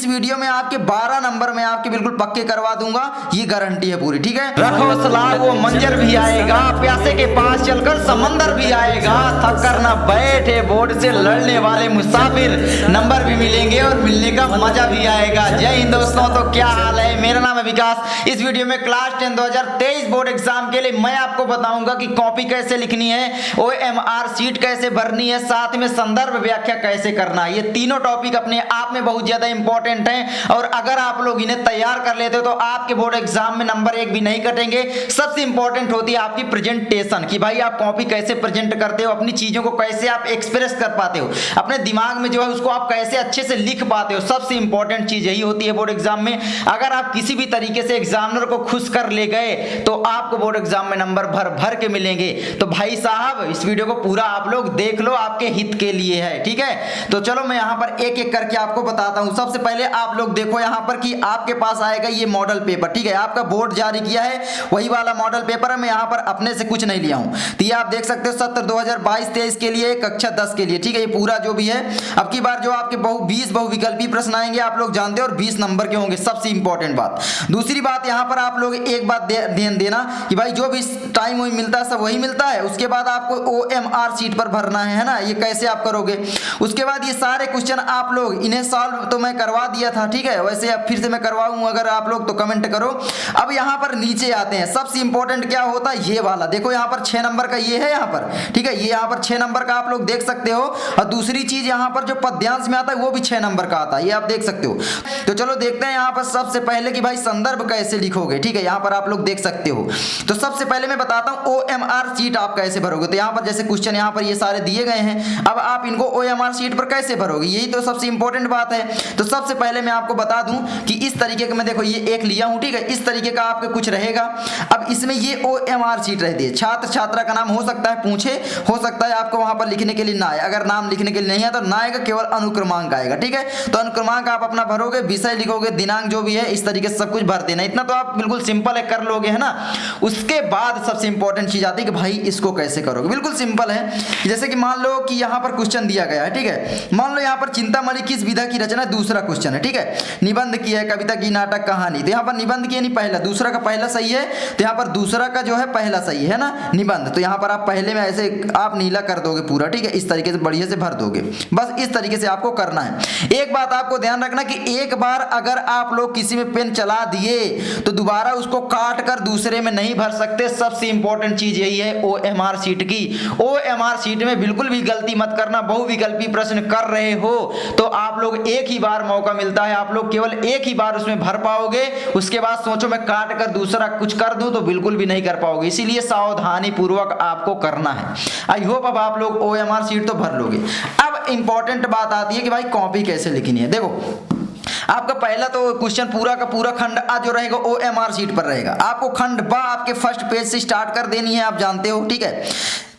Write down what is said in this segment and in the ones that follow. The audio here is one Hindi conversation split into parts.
वीडियो में आपके 12 नंबर में आपके बिल्कुल पक्के करवा दूंगा, ये गारंटी है पूरी। ठीक है, रखो सलाह वो मंजर भी आएगा, प्यासे के पास चलकर समंदर भी आएगा, थक कर ना बैठे बोर्ड से लड़ने वाले मुसाफिर, नंबर भी मिलेंगे और मिलने का मजा भी आएगा। जय हिंद दोस्तों, तो क्या हाल है? मेरा नाम है विकास। इस वीडियो में क्लास 10 2023 बोर्ड एग्जाम के लिए मैं आपको बताऊंगा कि कॉपी कैसे लिखनी है, OMR शीट कैसे भरनी है, साथ में संदर्भ व्याख्या कैसे करना है। ये तीनों टॉपिक अपने आप में बहुत ज्यादा इंपॉर्टेंट हैं और अगर आप लोग इन्हें तैयार कर लेते हो तो आपके बोर्ड एग्जाम में नंबर 1 भी नहीं कटेंगे। सबसे इंपॉर्टेंट होती है आपकी प्रेजेंटेशन, कि भाई आप कॉपी कैसे प्रेजेंट करते हो, अपनी चीजों को कैसे आप एक्सप्रेस कर पाते हो, अपने दिमाग में जो है उसको आप कैसे अच्छे से लिख पाते हो। सबसे इंपॉर्टेंट चीज यही होती है बोर्ड एग्जाम में। अगर आप किसी भी तरीके से एग्जामिनर को खुश कर ले गए तो आपको बोर्ड एग्जाम में नंबर भर भर के मिलेंगे। तो भाई साहब इस वीडियो को पूरा आप लोग देख लो, आपके हित के लिए है। ठीक है, तो चलो मैं यहां पर एक एक करके आपको बताता हूं। सबसे पहले आप लोग देखो यहां पर कि आपके पास आएगा ये मॉडल पेपर। ठीक है, आपका बोर्ड जारी किया है वही वाला मॉडल पेपर है, मैं यहां पर अपने से कुछ नहीं लिया हूं। तो ये आप देख सकते हो सत्र 2022-23 के लिए, कक्षा 10 के लिए। ठीक है, ये पूरा जो भी है। अब की बार जो आपके 20 बहुविकल्पी प्रश्न आएंगे आप लोग जानते हो और 20 नंबर के होंगे। सबसे इंपॉर्टेंट बात। दूसरी बात यहां पर आप लोग एक बात ध्यान देना कि भाई जो भी टाइम वही मिलता है सब वही मिलता है। उसके बाद आपको OMR शीट पर भरना है ना, ये कैसे आप करोगे। उसके बाद ये सारे क्वेश्चन आप लोग इन्हें सॉल्व तो मैं करवा दिया था। ठीक है, वैसे अब फिर से मैं करवाऊं अगर आप लोग तो कमेंट करो। अब यहां पर नीचे आते हैं, सबसे इंपॉर्टेंट क्या होता है ये वाला। देखो यहां पर 6 नंबर का ये है यहां पर। ठीक है, ये यहां पर 6 नंबर का आप लोग देख सकते हो। और दूसरी चीज यहां पर जो पद्यांश में आता है वो भी 6 नंबर का आता है, ये आप देख सकते हो। तो चलो देखते हैं यहां पर सबसे पहले कि भाई संदर्भ कैसे लिखोगे। ठीक है, यहां पर आप लोग देख सकते हो। तो सबसे पहले मैं बताता हूं OMR शीट आप कैसे भरोगे। तो यहां पर जैसे क्वेश्चन यहां पर ये सारे दिए गए हैं, अब आप इनको OMR शीट पर कैसे भरोगे, यही तो सबसे इंपॉर्टेंट बात है। तो सबसे पहले मैं आपको बता दूं कि इस तरीके का मैं देखो ये एक लिया हूं। ठीक है, इस तरीके का आपके कुछ रहेगा। अब इसमें ये OMR शीट रहती है। छात्र छात्रा का नाम हो सकता है पूछे, हो सकता है आपको वहां पर लिखने के लिए ना आए। अगर नाम लिखने के लिए नहीं है तो ना आएगा, केवल अनुक्रमांक आएगा। ठीक है, तो अनुक्रमांक आप अपना भरोगे, विषय लिखोगे, दिनांक जो भी है इस तरीके से सब कुछ भर देना। इतना तो आप बिल्कुल सिंपल है, कर लोगे है ना। उसके बाद सबसे इंपॉर्टेंट चीज आती है कि भाई इसको कैसे करोगे। बिल्कुल सिंपल है, जैसे कि मान लो कि यहां पर क्वेश्चन दिया गया है। ठीक है, मान लो यहां पर चिंतामणि किस विधा की रचना, दूसरा क्वेश्चन है। ठीक है, निबंध की है, कविता की, नाटक, कहानी। तो यहां पर निबंध की नहीं पहला, दूसरा का पहला सही है। तो यहां पर दूसरा का जो है पहला सही है ना, निबंध। तो यहां पर आप पहले में ऐसे आप नीला कर दोगे पूरा। ठीक है, इस तरीके से बढ़िया से भर दोगे। बस इस तरीके से आपको करना है। एक बात आपको ध्यान रखना कि एक बार अगर आप लोग किसी में पेन चला दिए तो दोबारा उसको काट कर दूसरे में नहीं भर सकते। सबसे इंपॉर्टेंट चीज यही है OMR शीट की। OMR शीट में बिल्कुल भी गलती मत करना। बहुविकल्पी प्रश्न कर रहे हो तो आप लोग एक ही बार मौका मिलता है, आप लोग केवल एक ही बार उसमें भर पाओगे। उसके बाद सोचो मैं काट कर दूसरा कुछ कर दूं तो बिल्कुल भी नहीं कर पाओगे। इसीलिए सावधानी पूर्वक आपको करना है। आई होप अब आप लोग OMR शीट तो भर लोगे। अब इंपॉर्टेंट बात आती है कि भाई कॉपी कैसे लिखनी है। देखो आपका पहला तो क्वेश्चन पूरा का पूरा खंड आ जो रहेगा OMR शीट पर रहेगा। आपको खंड बा आपके फर्स्ट पेज से स्टार्ट कर देनी है, आप जानते हो। ठीक है,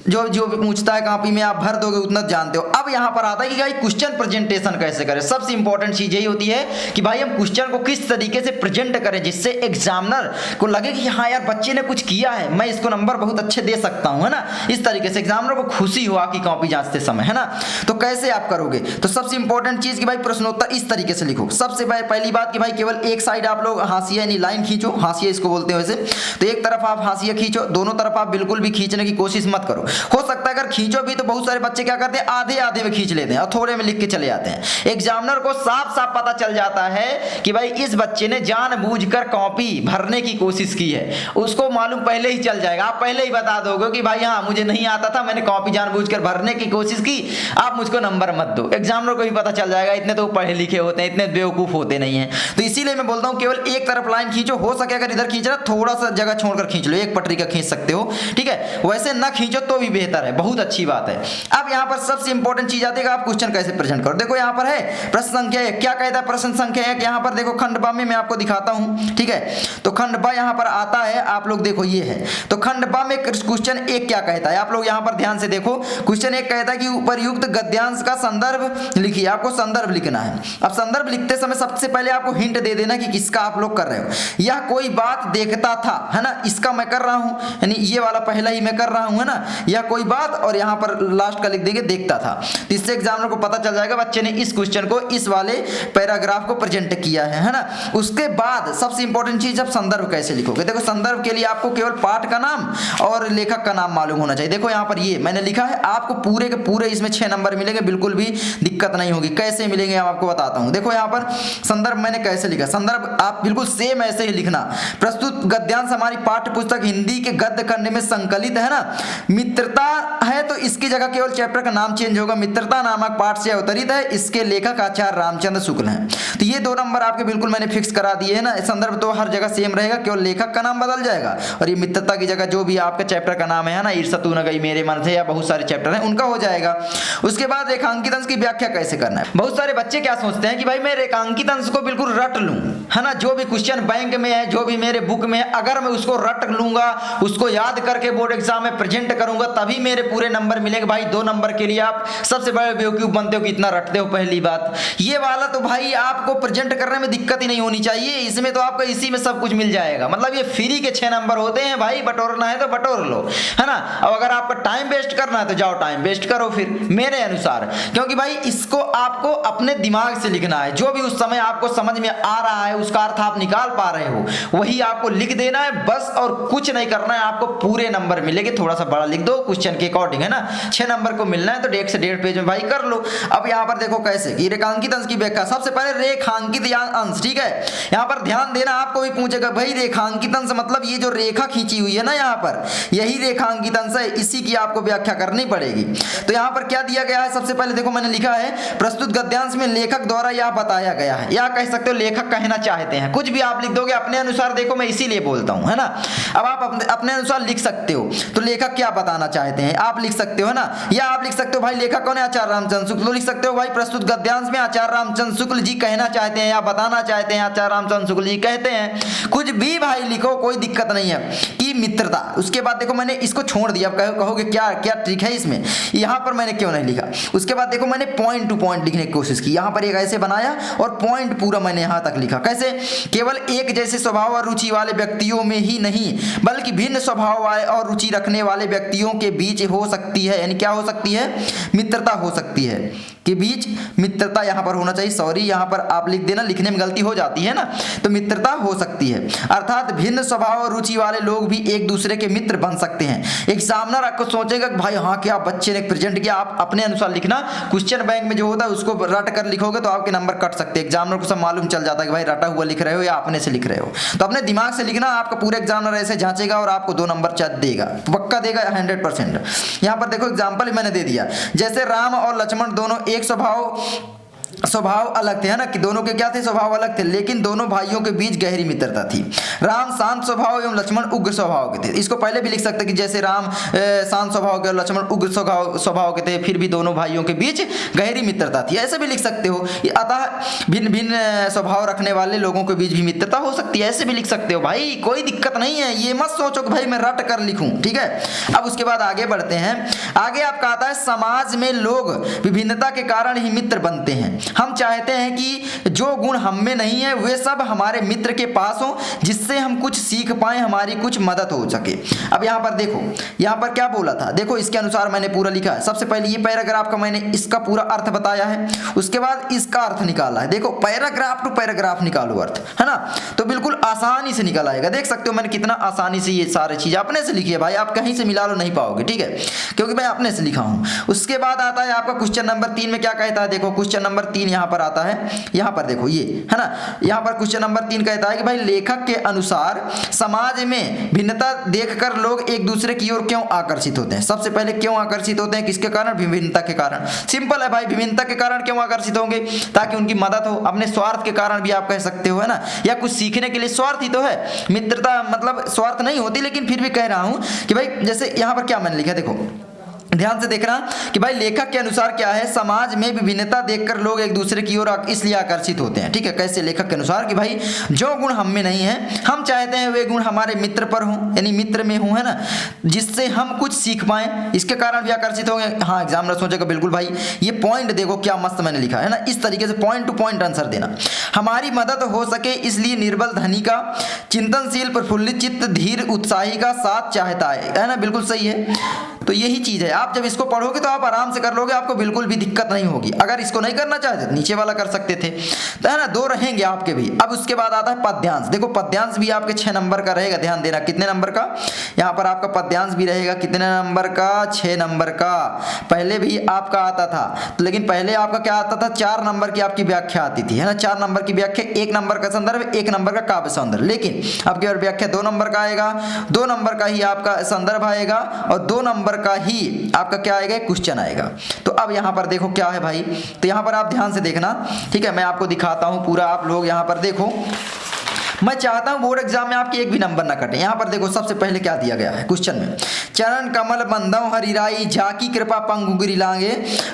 जो जो भी पूछता है कॉपी में आप भर दोगे उतना जानते हो। अब यहां पर आता है कि भाई क्वेश्चन प्रेजेंटेशन कैसे करें। सबसे इंपॉर्टेंट चीज यही होती है कि भाई हम क्वेश्चन को किस तरीके से प्रेजेंट करें जिससे एग्जामिनर को लगे कि हाँ यार बच्चे ने कुछ किया है, मैं इसको नंबर बहुत अच्छे दे सकता हूं, है ना। इस तरीके से एग्जामिनर को खुशी हो आपकी कॉपी जांचते समय, है ना। तो कैसे आप करोगे, तो सबसे इंपॉर्टेंट चीज कि भाई प्रश्नोत्तर इस तरीके से लिखो। सबसे पहली बात कि भाई केवल एक साइड आप लोग हाशिया यानी लाइन खींचो, हाशिया इसको बोलते हैं वैसे। तो एक तरफ आप हाशिया खींचो, दोनों तरफ आप बिल्कुल भी खींचने की कोशिश मत करो। हो सकता है अगर खींचो भी तो बहुत सारे बच्चे क्या करते हैं आधे आधे में खींच लेते हैं और थोड़े में लिख के चले जाते हैं। एग्जामिनर को साफ साफ पता चल जाता है कि भाई इस बच्चे ने जानबूझकर कॉपी भरने की कोशिश की है। उसको मालूम पहले ही चल जाएगा, आप पहले ही बता दोगे कि भाई हाँ मुझे नहीं आता था, मैंने कॉपी जानबूझकर भरने की कोशिश की, आप मुझको नंबर मत दो। एग्जामिनर को भी पता चल जाएगा, इतने तो पढ़े लिखे होते हैं, इतने बेवकूफ होते नहीं है। तो इसीलिए मैं बोलता हूँ केवल एक तरफ लाइन खींचो। हो सके अगर इधर खींचना थोड़ा सा जगह छोड़कर खींच लो, एक पटरी का खींच सकते हो। ठीक है, वैसे ना खींचो तो भी बेहतर है, बहुत अच्छी बात है। अब यहां पर सबसे इंपॉर्टेंट चीज आती है आप क्वेश्चन कैसे प्रेजेंट करो। देखो यहां पर है प्रश्न संख्या 1, क्या कहता है प्रश्न संख्या 1। यहां पर देखो खंड बा में मैं आपको दिखाता हूं। ठीक है, तो खंड बा यहां पर आता है, आप लोग देखो ये है। तो खंड बा में क्वेश्चन 1 क्या कहता है, आप लोग यहां पर ध्यान से देखो। क्वेश्चन 1 कहता है कि उपरयुक्त गद्यांश का संदर्भ लिखिए। आपको संदर्भ लिखना है। अब संदर्भ लिखते समय सबसे पहले आपको हिंट दे देना कि किसका आप लोग कर रहे हो। यह कोई बात देखता था, है ना, इसका मैं कर रहा हूं, यानी ये वाला पहला ही मैं कर रहा हूं, है ना। या कोई बात, और यहाँ पर लास्ट का लिख देंगे देखता था। तो इससे एग्जामिनर को पता चल जाएगा बच्चे ने इस क्वेश्चन को इस वाले पैराग्राफ को प्रेजेंट किया है ना। उसके बाद सबसे इंपॉर्टेंट चीज, अब संदर्भ कैसे लिखोगे। देखो संदर्भ के लिए आपको केवल पाठ का नाम और लेखक का नाम मालूम होना चाहिए। देखो यहाँ पर ये मैंने लिखा है, आपको पूरे के पूरे इसमें 6 नंबर मिलेंगे, बिल्कुल भी दिक्कत नहीं होगी। कैसे मिलेंगे हम आपको बताता हूँ। देखो यहाँ पर संदर्भ मैंने कैसे लिखा, संदर्भ आप बिल्कुल सेम ऐसे ही लिखना। प्रस्तुत गद्यांश हमारी पाठ्य पुस्तक हिंदी के गद्य करने में संकलित है ना। मित्रता है तो इसकी जगह केवल चैप्टर का नाम चेंज होगा, मित्रता नामक पाठ से अवतरित है, इसके लेखक आचार्य रामचंद्र शुक्ल हैं। तो ये 2 नंबर आपके बिल्कुल मैंने फिक्स करा दिए है ना। संदर्भ तो हर जगह सेम रहेगा, केवल लेखक का नाम बदल जाएगा, और ये मित्रता की जगह जो भी आपका चैप्टर का नाम है ना, ईर्ष्या तू न गई मेरे मन से, या बहुत सारे चैप्टर हैं उनका हो जाएगा। उसके बाद रेखांकित अंश की व्याख्या कैसे करना है। बहुत सारे बच्चे क्या सोचते हैं कि भाई मैं रेखांकित अंश को बिल्कुल रट लूं, है ना, जो भी क्वेश्चन बैंक में है, जो भी मेरे बुक में है, अगर मैं उसको रट लूंगा, उसको याद करके बोर्ड एग्जाम में प्रेजेंट करूंगा, तभी मेरे पूरे नंबर मिलेंगे। भाई 2 नंबर के लिए आप सबसे बड़े बेवकूफ बनते हो कि इतना रटते हो। पहली बात ये वाला तो भाई आपको प्रेजेंट करने में दिक्कत ही नहीं होनी चाहिए, इसमें तो आपको इसी में सब कुछ मिल जाएगा। मतलब ये फ्री के 6 नंबर होते हैं भाई, बटोरना है तो बटोर लो, है ना। अब अगर आपका टाइम वेस्ट करना है तो जाओ टाइम वेस्ट करो फिर मेरे अनुसार, क्योंकि भाई इसको आपको अपने दिमाग से लिखना है। जो भी उस समय आपको समझ में आ रहा है, उसका अर्थ आप निकाल पा रहे हो, वही आपको लिख देना है बस, और कुछ नहीं करना है। आपको पूरे नंबर मिलेंगे, थोड़ा सा बड़ा लिख दो क्वेश्चन के अकॉर्डिंग, है ना। 6 नंबर को मिलना है तो 1 से 1.5 पेज में भाई कर लो। अब यहाँ पर देखो कैसे कि रेखांकित अंश की व्याख्या, सबसे पहले रेखांकित अंश, ठीक है। यहाँ पर ध्यान देना, आपको भी पूछेगा भाई रेखांकित अंश मतलब ये जो रेखा खींची हुई है ना, यहाँ पर यही रेखांकित अंश है, इसी की आपको व्याख्या करनी पड़ेगी। तो यहाँ पर क्या दिया गया है, सबसे पहले देखो मैंने लिखा है, प्रस्तुत गद्यांश में लेखक द्वारा यह बताया गया है, या कह सकते हो लेखक कहना चाहते हैं। कुछ भी आप लिख दोगे अपने अनुसार, देखो मैं इसीलिए बोलता हूँ, है ना। अब आप अपने अनुसार लिख सकते हो, तो लेखक क्या बताना चाहते हैं आप लिख सकते हो, है ना। या आप लिख सकते हो भाई लेखक कौन है, आचार्य रामचंद्र शुक्ल, तो लिख सकते हो भाई प्रस्तुत गद्यांश में आचार्य रामचंद्र शुक्ल जी कहना चाहते हैं या बताना चाहते हैं, आचार्य रामचंद्र शुक्ल जी कहते हैं। कुछ भी भाई लिखो, कोई दिक्कत नहीं है कि मित्रता। उसके बाद देखो मैंने इसको छोड़ दिया, अब कहोगे क्या क्या ट्रिक है इसमें, यहाँ पर मैंने क्यों नहीं लिखा। उसके बाद देखो मैंने पॉइंट टू पॉइंट लिखने की कोशिश की, यहाँ पर एक ऐसे बनाया और पॉइंट पूरा मैंने यहाँ तक लिखा। कैसे, केवल एक जैसे स्वभाव और रुचि वाले व्यक्तियों में ही नहीं, बल्कि भिन्न स्वभाव वाले और रुचि रखने वाले व्यक्तियों के बीच हो सकती है, यानी क्या हो सकती है, मित्रता हो सकती है, के बीच मित्रता यहाँ पर होना चाहिए। सॉरी यहाँ पर आप लिख देना, लिखने में गलती हो जाती है ना, तो मित्रता हो सकती है, अर्थात भिन्न स्वभाव और रुचि वाले लोग भी एक दूसरे के मित्र बन सकते हैं। एग्जामिनर आपको सोचेगा कि भाई हाँ क्या बच्चे ने प्रेजेंट किया, आप अपने अनुसार लिखना। क्वेश्चन बैंक में जो होता है उसको रट कर लिखोगे तो आपके नंबर कट सकते हैं। एग्जामिनर को सब मालूम चल जाता है कि भाई रटा हुआ लिख रहे हो या अपने से लिख रहे हो, तो अपने दिमाग से लिखना। आपका पूरा एग्जामिनर ऐसे जांचेगा और आपको 2 नंबर देगा, पक्का देगा 100%। यहाँ पर देखो एग्जाम्पल मैंने दे दिया, जैसे राम और लक्ष्मण दोनों एक स्वभाव अलग थे, है ना, कि दोनों के क्या थे, स्वभाव अलग थे, लेकिन दोनों भाइयों के बीच गहरी मित्रता थी। राम शांत स्वभाव एवं लक्ष्मण उग्र स्वभाव के थे। इसको पहले भी लिख सकते कि जैसे राम शांत स्वभाव के और लक्ष्मण उग्र स्वभाव के थे, फिर भी दोनों भाइयों के बीच गहरी मित्रता थी, ऐसे भी लिख सकते हो। अतः भिन्न भिन्न स्वभाव रखने वाले लोगों के बीच भी मित्रता हो सकती है, ऐसे भी लिख सकते हो भाई, कोई दिक्कत नहीं है। ये मत सोचो कि भाई मैं रट कर लिखूं, ठीक है। अब उसके बाद आगे बढ़ते हैं। आगे आपका आता है, समाज में लोग विभिन्नता के कारण ही मित्र बनते हैं। हम चाहते हैं कि जो गुण हम में नहीं है वे सब हमारे मित्र के पास हो, जिससे हम कुछ सीख पाए, हमारी कुछ मदद हो सके। अब यहाँ पर देखो, यहाँ पर क्या बोला था, देखो इसके अनुसार मैंने पूरा लिखा है। सबसे पहले ये पैराग्राफ का मैंने इसका पूरा अर्थ बताया है, उसके बाद इसका अर्थ निकाला है। देखो पैराग्राफ टू पैराग्राफ निकालो अर्थ, है ना, तो बिल्कुल आसानी से निकल आएगा। देख सकते हो मैंने कितना आसानी से ये सारी चीज अपने से लिखी है भाई, आप कहीं से मिला लो नहीं पाओगे, ठीक है, क्योंकि मैं अपने से लिखा हूं। उसके बाद आता है आपका क्वेश्चन नंबर 3 में क्या कहता है, देखो क्वेश्चन नंबर 3 यहाँ पर आता है, यहाँ पर देखो ये, है ना, यहाँ पर क्वेश्चन नंबर 3 कहता है कि भाई लेखक के अनुसार समाज में भिन्नता देखकर लोग एक दूसरे की ओर क्यों आकर्षित होते हैं। सबसे पहले क्यों आकर्षित होते हैं, किसके कारण, विभिन्नता के कारण। सिंपल है भाई, विभिन्नता के कारण क्यों आकर्षित होंगे, ताकि उनकी मदद हो। अपने स्वार्थ के कारण भी आप कह सकते हो, है ना, या कुछ सीखने के लिए। स्वार्थ ही तो है मित्रता, मतलब स्वार्थ नहीं होती, लेकिन फिर भी कह रहा हूं कि भाई जैसे यहाँ पर क्या मैंने लिखा, देखो ध्यान से देखना कि भाई लेखक के अनुसार क्या है, समाज में विभिन्नता देखकर लोग एक दूसरे की ओर इसलिए आकर्षित होते हैं। ठीक है, कैसे? लेखक के अनुसार कि भाई जो गुण हम में नहीं है, हम चाहते हैं वे गुण हमारे मित्र पर हों, यानी मित्र में हों, है ना, जिससे हम कुछ सीख पाएं, इसके कारण भी आकर्षित होंगे। हाँ, एग्जामिनर सोचेगा बिल्कुल भाई ये पॉइंट देखो क्या मस्त मैंने लिखा है ना, इस तरीके से पॉइंट टू पॉइंट आंसर देना। हमारी मदद हो सके इसलिए निर्बल धनी का, चिंतनशील प्रफुल्लित चित्त धीर उत्साही का साथ चाहता है ना, बिल्कुल सही है। तो यही चीज है, आप जब इसको पढ़ोगे तो आप आराम से कर लोगे, आपको बिल्कुल भी दिक्कत नहीं होगी। अगर इसको नहीं करना चाहते तो नीचे वाला कर सकते थे, तो है ना, 2 रहेंगे आपके भी। अब उसके बाद आता है पद्यांश। देखो पद्यांश भी आपके 6 नंबर का रहेगा, ध्यान देना। कितने नंबर का? यहाँ पर आपका पद्यांश भी रहेगा कितने नंबर का? 6 नंबर का। पहले भी आपका आता था, तो लेकिन पहले आपका क्या आता था? 4 नंबर की आपकी व्याख्या आती थी, है ना, 4 नंबर की व्याख्या, 1 नंबर का संदर्भ, 1 नंबर का काव्य सौंदर्य। लेकिन अब की व्याख्या 2 नंबर का आएगा, 2 नंबर का ही आपका संदर्भ आएगा, और 2 नंबर का ही आपका क्या आएगा? क्वेश्चन आएगा। तो अब यहां पर देखो क्या है भाई, तो यहां पर आप ध्यान से देखना। ठीक है, मैं आपको दिखाता हूं पूरा, आप लोग यहां पर देखो। मैं चाहता हूं बोर्ड एग्जाम में आपके एक भी नंबर ना कटे। यहां पर देखो सबसे पहले क्या दिया गया है क्वेश्चन में, चरण कमल बंदव हरिराई, झाकी कृपा पंगु गिरी लांगे,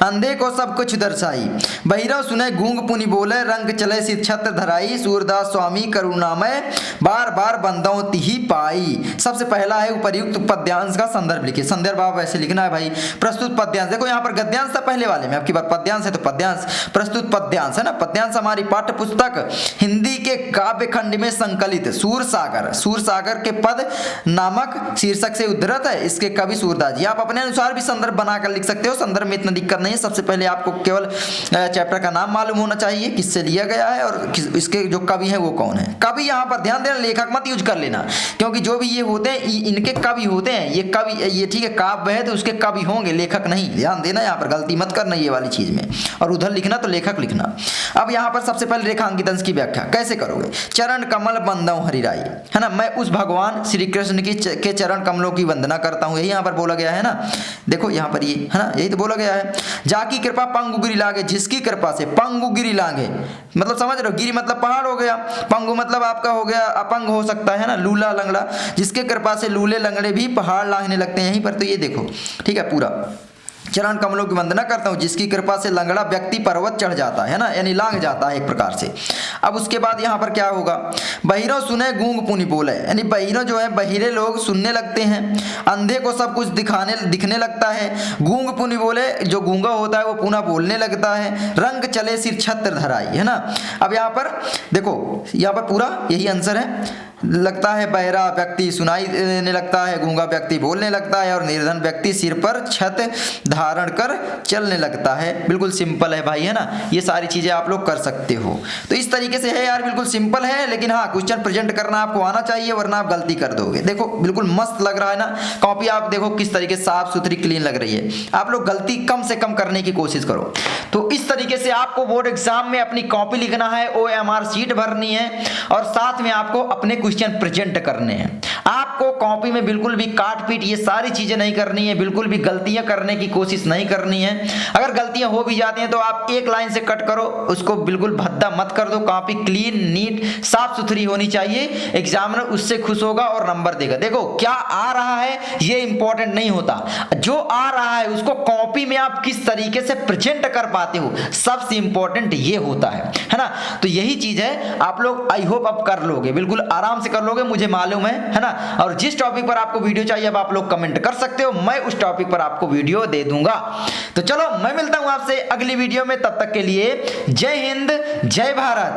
अंधे को सब कुछ दर्शाई, बहिरव सुने गूंग पुनि बोले, रंग चले सिर छत्र धराई, सूरदास स्वामी करुणामय, बार बार बंदव तिही पाई। सबसे पहला है उपर्युक्त पद्यांश का संदर्भ लिखिए। संदर्भ आप वैसे लिखना है भाई, प्रस्तुत पद्यांश। देखो यहाँ पर गद्यांश था पहले वाले में, आपकी बार पद्यांश है तो पद्यांश, प्रस्तुत पद्यांश है ना। पद्यांश हमारी पाठ्य पुस्तक हिंदी के काव्य खंड में संकलित सूरसागर, सूरसागर के पद नामक शीर्षक से उद्धृत है। इसके कवि सूरदास जी। आप अपने अनुसार भी संदर्भ बनाकर लिख सकते हो, संदर्भ में इतना दिक्कत नहीं है। सबसे पहले आपको केवल चैप्टर का नाम मालूम होना चाहिए, किससे लिया गया है और इसके जो कवि हैं वो कौन है। कवि यहाँ पर ध्यान देना, लेखक मत यूज कर लेना, क्योंकि जो भी ये होते हैं इनके कवि होते हैं। ये कवि, ये ठीक है काव्य है तो उसके कवि होंगे, लेखक नहीं। ध्यान देना, यहाँ पर गलती मत करना ये वाली चीज में, और उधर लिखना तो लेखक लिखना। अब यहाँ पर सबसे पहले रेखांकित अंश की व्याख्या कैसे करोगे? चरण कमल बंदव हरिराई, है ना, मैं उस भगवान श्री कृष्ण के चरण कमलों की वंदना करता हूं, यही यहाँ पर बोला गया है ना। देखो यहाँ पर ये है ना, यही तो बोला गया है। जाकी कृपा पंगु गिरी लागे, जिसकी कृपा से पंगु गिरी लागे, मतलब समझ रहे हो, गिरी मतलब पहाड़ हो गया, पंगु मतलब आपका हो गया अपंग हो सकता है ना, लूला लंगड़ा, जिसके कृपा से लूले लंगड़े भी पहाड़ लांघने लगते हैं। यहीं पर तो ये देखो, ठीक है, पूरा चरण कमलों की वंदना करता हूं, जिसकी कृपा से लंगड़ा व्यक्ति पर्वत चढ़ जाता है ना, यानी लांघ जाता है एक प्रकार से। अब उसके बाद यहाँ पर क्या होगा? बहिरों सुने गूंग पुनि बोले, यानी बहिरों जो है बहिरे लोग सुनने लगते हैं, अंधे को सब कुछ दिखने लगता है, गूंग पुनि बोले, जो गूंगा होता है वो पुनः बोलने लगता है, रंग चले सिर छत्र धराई, है ना। अब यहाँ पर देखो, यहाँ पर पूरा यही आंसर है। लगता है बहरा व्यक्ति सुनाई देने लगता है, गूंगा व्यक्ति बोलने लगता है, और निर्धन व्यक्ति सिर पर छत धारण कर चलने लगता है। बिल्कुल सिंपल है भाई, है ना, ये सारी चीजें आप लोग कर सकते हो। तो इस तरीके से है यार, बिल्कुल सिंपल है, लेकिन हाँ क्वेश्चन प्रेजेंट करना आपको आना चाहिए, वरना आप गलती कर दोगे। देखो बिल्कुल मस्त लग रहा है ना कॉपी, आप देखो किस तरीके साफ सुथरी क्लीन लग रही है। आप लोग गलती कम से कम करने की कोशिश करो। तो इस तरीके से आपको बोर्ड एग्जाम में अपनी कॉपी लिखना है, OMR शीट भरनी है, और साथ में आपको अपने क्वेश्चन प्रेजेंट करने हैं। आपको कॉपी में बिल्कुल भी काट पीट ये सारी चीजें नहीं करनी है, बिल्कुल भी गलतियां करने की कोशिश नहीं करनी है। अगर गलतियां हो भी जाती हैं तो आप एक लाइन से कट करो, उसको बिल्कुल भद्दा मत कर दो। कॉपी क्लीन नीट साफ सुथरी होनी चाहिए, एग्जामिनर उससे खुश होगा और नंबर देगा। देखो क्या आ रहा है ये इंपॉर्टेंट नहीं होता, जो आ रहा है उसको कॉपी में आप किस तरीके से प्रेजेंट कर पाते हो, सबसे इंपॉर्टेंट ये होता है ना। तो यही चीज है, आप लोग आई होप अब कर लोगे, बिल्कुल आराम से कर लोगे, मुझे मालूम है ना। और जिस टॉपिक पर आपको वीडियो चाहिए अब आप लोग कमेंट कर सकते हो, मैं उस टॉपिक पर आपको वीडियो दे दूंगा। तो चलो मैं मिलता हूं आपसे अगली वीडियो में, तब तक के लिए जय हिंद जय भारत।